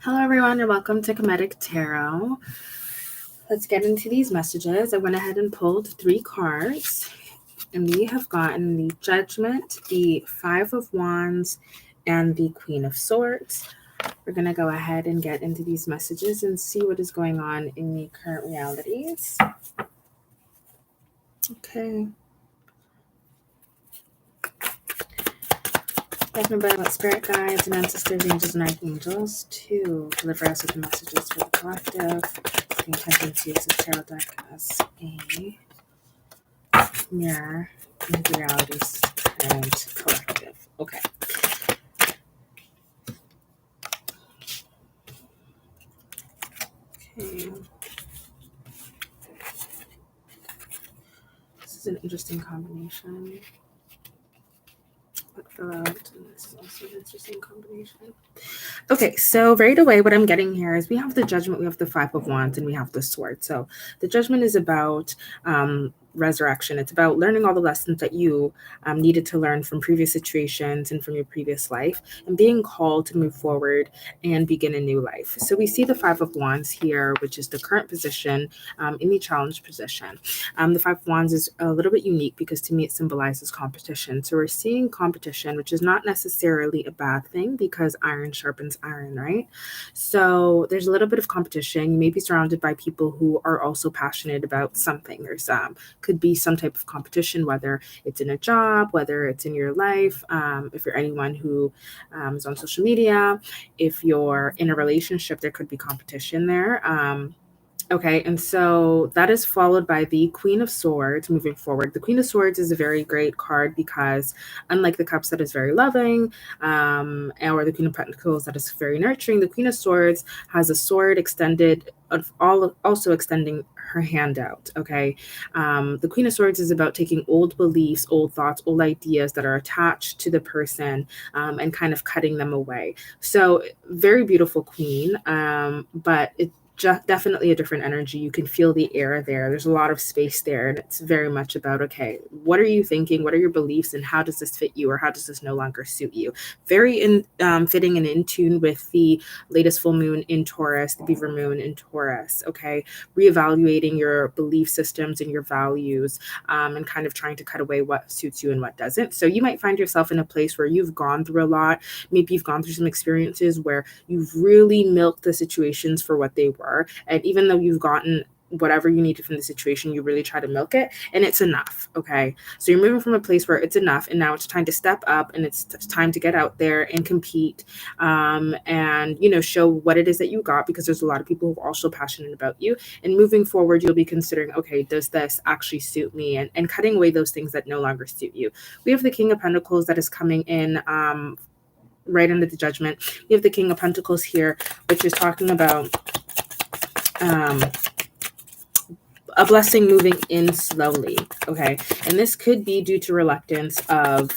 Hello, everyone, and welcome to Kemetic Tarot. Let's get into these messages. I went ahead and pulled 3 cards, and we have gotten the Judgment, the Five of Wands, and the Queen of Swords. We're going to go ahead and get into these messages and see what is going on in the current realities. Okay. Recommended by spirit guides and ancestors, angels, and archangels to deliver us with the messages for the collective. The intention to use this tarot deck as a mirror into the realities and collective. Okay. Okay. This is an interesting combination. What fell out, and this is also an interesting combination. Okay, so right away, what I'm getting here is we have the Judgment, we have the Five of Wands, and we have the Sword. So the Judgment is about resurrection. It's about learning all the lessons that you needed to learn from previous situations and from your previous life, and being called to move forward and begin a new life. So we see the Five of Wands here, which is the current position in the challenge position. The Five of Wands is a little bit unique because to me it symbolizes competition. So we're seeing competition, which is not necessarily a bad thing because iron sharpens iron, right? So there's a little bit of competition. You may be surrounded by people who are also passionate about something. There's could be some type of competition, whether it's in a job, whether it's in your life, if you're anyone who is on social media, if you're in a relationship, there could be competition there. Okay, and so that is followed by the Queen of Swords moving forward. The Queen of Swords is a very great card because unlike the Cups that is very loving, or the Queen of Pentacles that is very nurturing, the Queen of Swords has a sword extended, also extending her hand out, okay? The Queen of Swords is about taking old beliefs, old thoughts, old ideas that are attached to the person and kind of cutting them away. So very beautiful queen, but it's definitely a different energy. You can feel the air there. There's a lot of space there, and it's very much about, okay, what are you thinking? What are your beliefs, and how does this fit you, or how does this no longer suit you? Very fitting and in tune with the latest full moon in Taurus, the Beaver moon in Taurus, okay? Reevaluating your belief systems and your values, and kind of trying to cut away what suits you and what doesn't. So you might find yourself in a place where you've gone through a lot. Maybe you've gone through some experiences where you've really milked the situations for what they were. And even though you've gotten whatever you needed from the situation, you really try to milk it, and it's enough, okay? So you're moving from a place where it's enough, and now it's time to step up, and it's time to get out there and compete, and, you know, show what it is that you got, because there's a lot of people who are also passionate about you. And moving forward, you'll be considering, okay, does this actually suit me? And cutting away those things that no longer suit you. We have the King of Pentacles that is coming in right under the Judgment. We have the King of Pentacles here, which is talking about a blessing moving in slowly, okay? And this could be due to reluctance of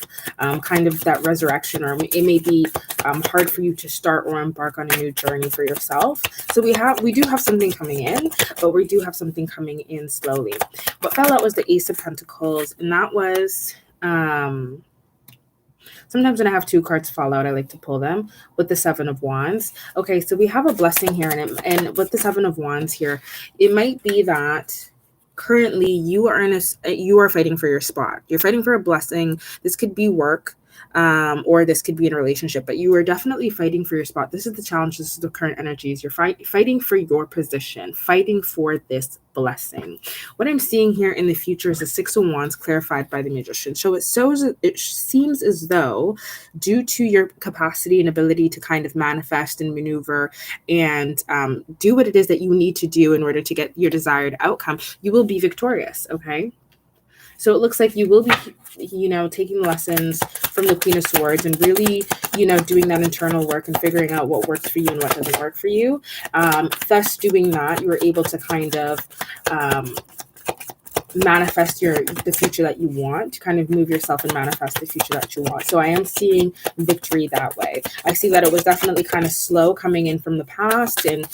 kind of that resurrection, or it may be hard for you to start or embark on a new journey for yourself. So we do have something coming in, but we do have something coming in slowly. What fell out was the Ace of Pentacles, and that was sometimes when I have 2 cards fall out, I like to pull them with the Seven of Wands. Okay, so we have a blessing here, and with the Seven of Wands here, it might be that currently you are fighting for your spot. You're fighting for a blessing. This could be work, or this could be in a relationship, but you are definitely fighting for your spot. This is the challenge. This is the current energies. You're fighting for your position, fighting for this blessing. What I'm seeing here in the future is the Six of Wands clarified by the Magician. So it seems as though, due to your capacity and ability to kind of manifest and maneuver and do what it is that you need to do in order to get your desired outcome, you will be victorious, okay? So it looks like you will be, you know, taking lessons from the Queen of Swords and really, you know, doing that internal work and figuring out what works for you and what doesn't work for you. Thus doing that, you were able to kind of manifest the future that you want, to kind of move yourself and manifest the future that you want. So I am seeing victory that way. I see that it was definitely kind of slow coming in from the past, and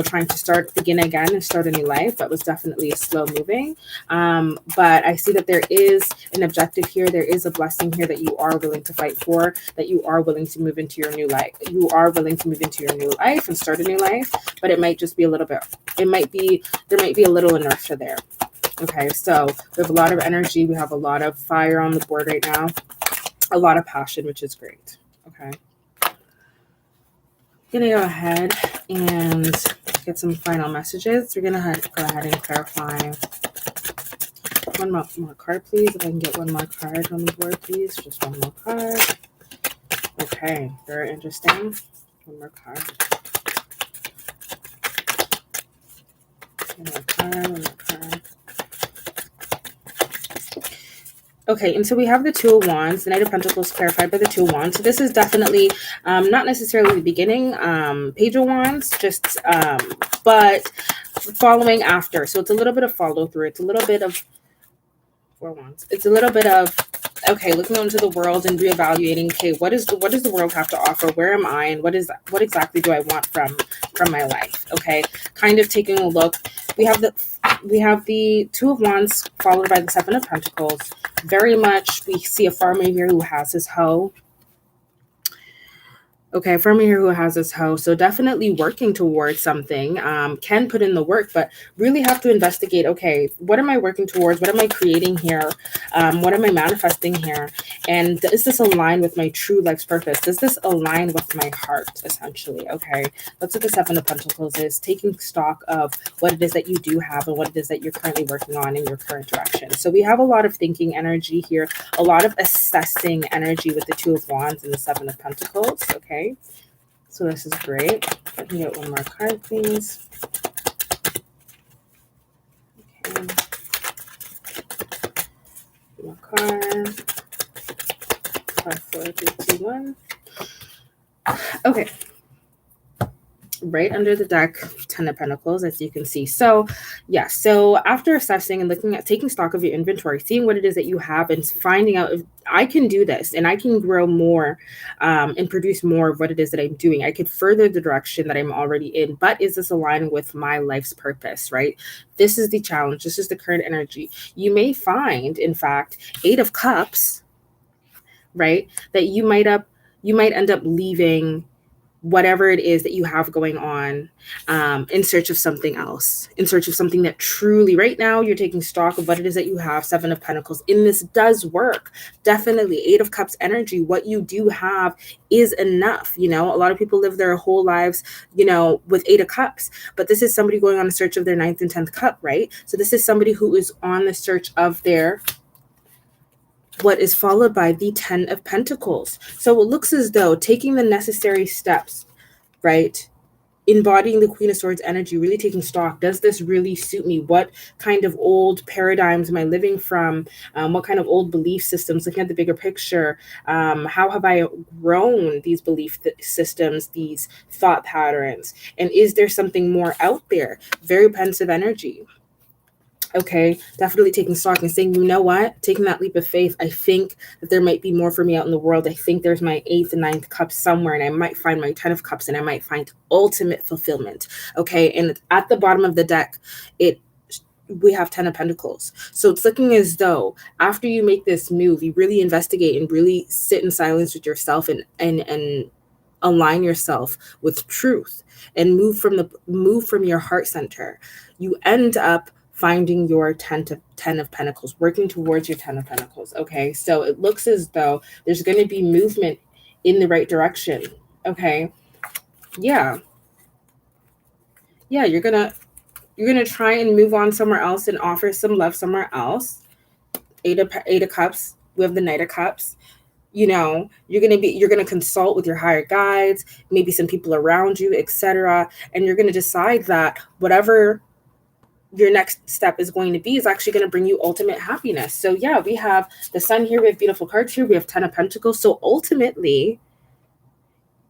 trying to begin again and start a new life. That was definitely a slow moving, but I see that there is an objective here. There is a blessing here that you are willing to fight for, that you are willing to move into your new life. You are willing to move into your new life and start a new life, but it might just be a little bit, there might be a little inertia there. Okay, so we have a lot of energy. We have a lot of fire on the board right now, a lot of passion, which is great. Okay. I'm going to go ahead and get some final messages. We're going to go ahead and clarify. One more card, please. If I can get one more card on the board, please. Just one more card. Okay, very interesting. One more card. One more card. Okay, and so we have the Two of Wands, the Knight of Pentacles clarified by the Two of Wands. So this is definitely not necessarily the beginning, Page of Wands, just but following after. So it's a little bit of follow through. It's a little bit of Four Wands. It's a little bit of, okay, looking into the world and reevaluating, okay, what does the world have to offer? Where am I, and what exactly do I want from my life? Okay, kind of taking a look. We have the Two of Wands followed by the Seven of Pentacles. Very much we see a farmer here who has his hoe. Okay, a farmer here who has his hoe. So definitely working towards something. Can put in the work, but really have to investigate, okay, what am I working towards? What am I creating here? What am I manifesting here? And does this align with my true life's purpose? Does this align with my heart, essentially? Okay, that's what the Seven of Pentacles is, taking stock of what it is that you do have and what it is that you're currently working on in your current direction. So we have a lot of thinking energy here, a lot of assessing energy with the Two of Wands and the Seven of Pentacles. Okay. So this is great. Let me get one more card, please. Okay. One more card. 5, 4, 3, 2, 1. Okay. Right under the deck, Ten of Pentacles, as you can see. So yes, so after assessing and looking at, taking stock of your inventory, seeing what it is that you have and finding out if I can do this and I can grow more and produce more of what it is that I'm doing. I could further the direction that I'm already in, but is this aligned with my life's purpose, right? This is the challenge. This is the current energy. You may find, in fact, Eight of Cups, right, that you might end up leaving whatever it is that you have going on in search of something else, in search of something that truly, right now, you're taking stock of what it is that you have. Seven of Pentacles. And this does work. Definitely. Eight of Cups energy. What you do have is enough. A lot of people live their whole lives, with Eight of Cups. But this is somebody going on a search of their 9th and 10th cup, right? So this is somebody who is on the search of their what is followed by the Ten of Pentacles. So it looks as though taking the necessary steps, right? Embodying the Queen of Swords energy, really taking stock. Does this really suit me? What kind of old paradigms am I living from? What kind of old belief systems? Looking at the bigger picture, how have I grown these belief systems, these thought patterns? And is there something more out there? Very pensive energy. Okay, definitely taking stock and saying, you know what, taking that leap of faith, I think that there might be more for me out in the world. I think there's my 8th and 9th cup somewhere, and I might find my 10 of cups, and I might find ultimate fulfillment. Okay, and at the bottom of the deck, we have 10 of Pentacles. So it's looking as though after you make this move, you really investigate and really sit in silence with yourself and align yourself with truth and move from your heart center. You end up finding your 10 of Pentacles, working towards your 10 of Pentacles. Okay, so it looks as though there's going to be movement in the right direction. Okay, yeah, you're gonna try and move on somewhere else and offer some love somewhere else. Eight of Cups. We have the Knight of Cups. You're gonna consult with your higher guides, maybe some people around you, etc., and you're gonna decide that whatever your next step is going to be is actually going to bring you ultimate happiness. So yeah, we have the Sun here, we have beautiful cards here, we have 10 of Pentacles. So ultimately,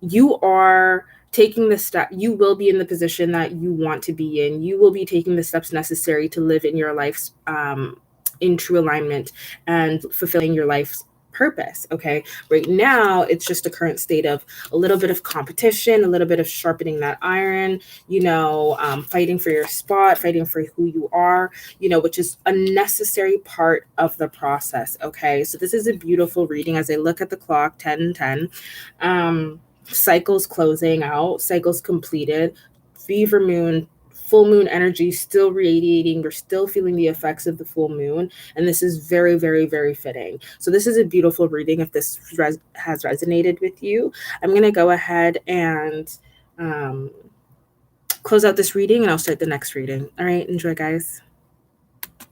you are taking the step, you will be in the position that you want to be in. You will be taking the steps necessary to live in your life's in true alignment and fulfilling your life's purpose. Okay, right now it's just a current state of a little bit of competition, a little bit of sharpening that iron, fighting for your spot, fighting for who you are, which is a necessary part of the process. Okay, so this is a beautiful reading. As I look at the clock, 10:10, cycles closing out, cycles completed, fever moon, full moon energy still radiating. We're still feeling the effects of the full moon. And this is very, very, very fitting. So this is a beautiful reading. If this has resonated with you, I'm going to go ahead and close out this reading and I'll start the next reading. All right. Enjoy, guys.